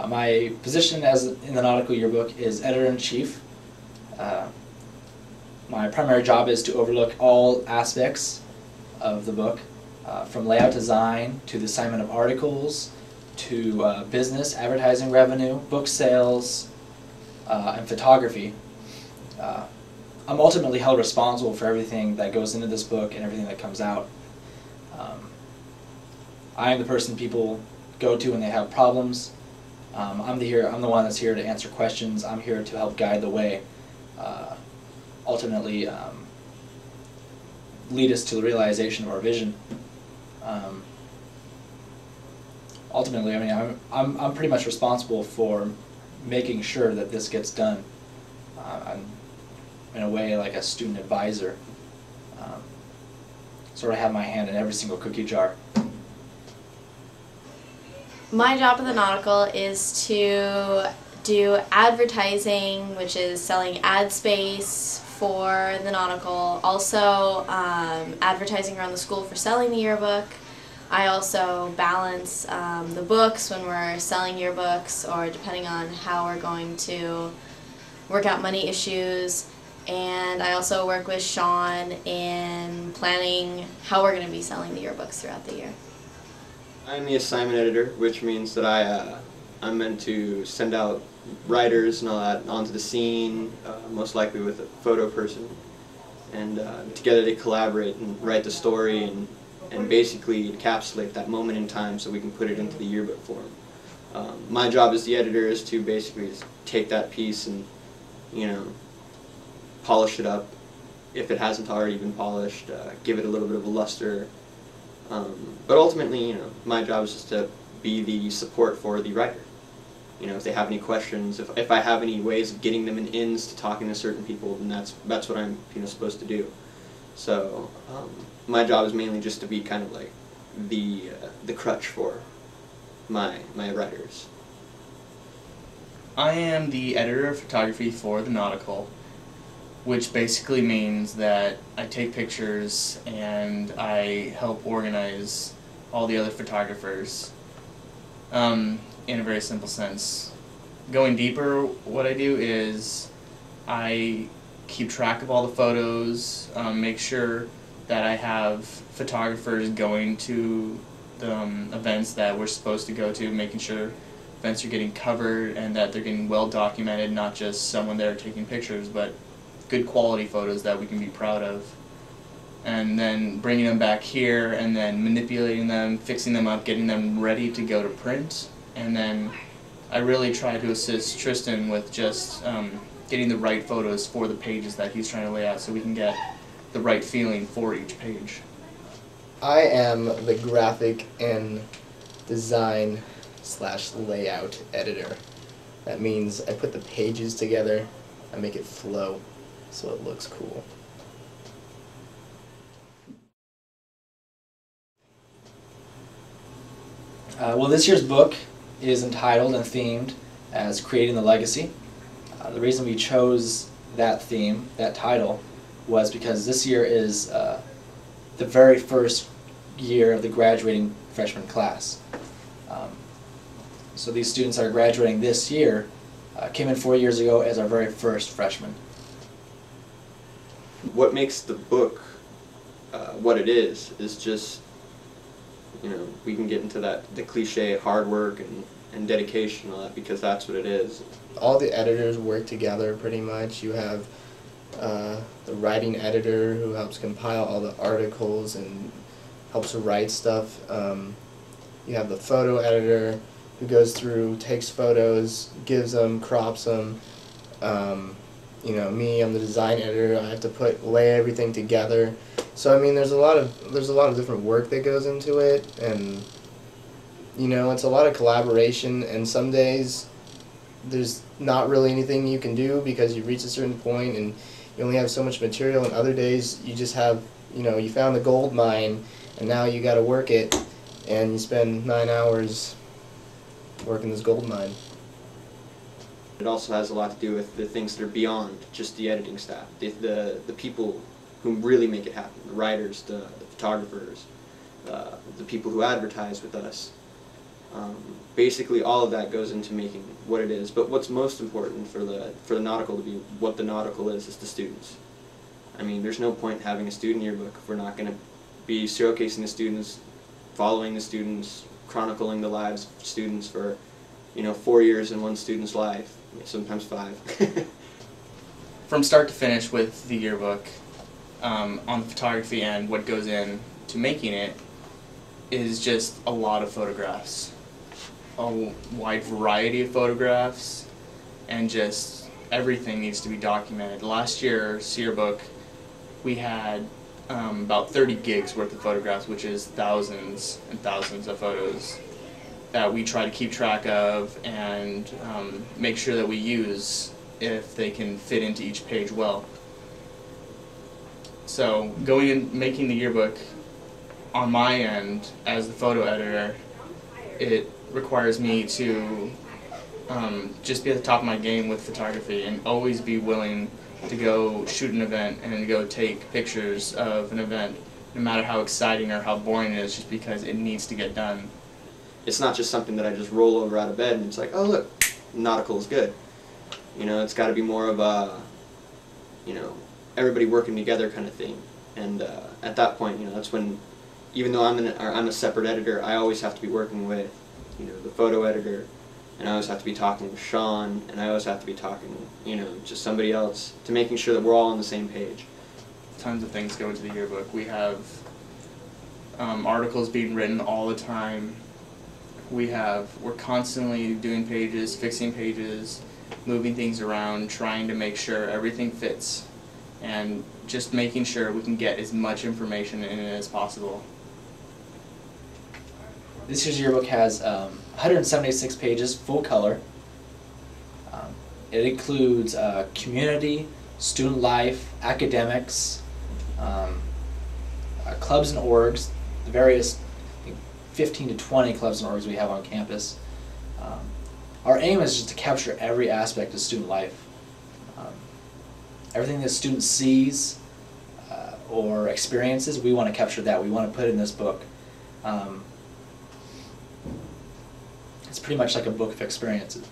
My position in the Nautical Yearbook is Editor-in-Chief. My primary job is to overlook all aspects of the book, from layout design to the assignment of articles to business, advertising revenue, book sales, and photography. I'm ultimately held responsible for everything that goes into this book and everything that comes out. I am the person people go to when they have problems. I'm the one that's here to answer questions. I'm here to help guide the way. Ultimately, lead us to the realization of our vision. Ultimately, I mean, I'm pretty much responsible for making sure that this gets done. I'm in a way like a student advisor. Sort of have my hand in every single cookie jar. My job at the Nautical is to do advertising, which is selling ad space for the Nautical, also advertising around the school for selling the yearbook. I also balance the books when we're selling yearbooks, or depending on how we're going to work out money issues. And I also work with Sean in planning how we're going to be selling the yearbooks throughout the year. I'm the assignment editor, which means that I'm meant to send out writers and all that onto the scene, most likely with a photo person, and together they collaborate and write the story and basically encapsulate that moment in time so we can put it into the yearbook form. My job as the editor is to basically just take that piece and, you know, polish it up if it hasn't already been polished, give it a little bit of a luster. But ultimately, you know, my job is just to be the support for the writer. You know, if they have any questions, if I have any ways of getting them in ins to talking to certain people, then that's what I'm, you know, supposed to do. So my job is mainly just to be kind of like the crutch for my writers. I am the editor of photography for the Nautical, which basically means that I take pictures and I help organize all the other photographers in a very simple sense. Going deeper, what I do is I keep track of all the photos, make sure that I have photographers going to the events that we're supposed to go to, making sure events are getting covered and that they're getting well documented, not just someone there taking pictures, but good quality photos that we can be proud of. And then bringing them back here and then manipulating them, fixing them up, getting them ready to go to print. And then I really try to assist Tristan with just getting the right photos for the pages that he's trying to lay out so we can get the right feeling for each page. I am the graphic and design / layout editor. That means I put the pages together, I make it flow so it looks cool. Well, this year's book is entitled and themed as Creating the Legacy. The reason we chose that theme, that title, was because this year is the very first year of the graduating freshman class. So these students that are graduating this year came in 4 years ago as our very first freshmen. What makes the book what it is just, you know, we can get into the cliche hard work and dedication and all that, because that's what it is. All the editors work together pretty much. You have the writing editor who helps compile all the articles and helps write stuff. You have the photo editor who goes through, takes photos, gives them, crops them. You know, me, I'm the design editor. I have to lay everything together. So I mean, there's a lot of different work that goes into it, and you know, it's a lot of collaboration. And some days there's not really anything you can do because you reach a certain point and you only have so much material. And other days you just have, you know, you found the gold mine and now you got to work it, and you spend 9 hours working this gold mine. It also has a lot to do with the things that are beyond just the editing staff, the people who really make it happen, the writers, the photographers, the people who advertise with us. Basically, all of that goes into making what it is. But what's most important for the Nautical to be what the Nautical is the students. I mean, there's no point having a student yearbook if we're not going to be showcasing the students, following the students, chronicling the lives of students for, 4 years in one student's life, sometimes 5. From start to finish with the yearbook, on the photography end, what goes in to making it is just a lot of photographs, a wide variety of photographs, and just everything needs to be documented. Last year's yearbook, we had about 30 gigs worth of photographs, which is thousands and thousands of photos that we try to keep track of and make sure that we use if they can fit into each page well. So going and making the yearbook on my end as the photo editor, it requires me to just be at the top of my game with photography and always be willing to go shoot an event and to go take pictures of an event, no matter how exciting or how boring it is, just because it needs to get done. It's not just something that I just roll over out of bed and it's like, oh look, Nautical is good. It's got to be more of a, everybody working together kind of thing. And at that point, that's when, even though I'm a separate editor, I always have to be working with, the photo editor, and I always have to be talking with Sean, and I always have to be talking, just somebody else, to making sure that we're all on the same page. Tons of things go into the yearbook. We have articles being written all the time. We're constantly doing pages, fixing pages, moving things around, trying to make sure everything fits, and just making sure we can get as much information in it as possible. This year's yearbook has 176 pages, full color. It includes community, student life, academics, clubs and orgs, the various 15 to 20 clubs and orgs we have on campus. Our aim is just to capture every aspect of student life. Everything that a student sees or experiences, we want to capture that. We want to put in this book. It's pretty much like a book of experiences.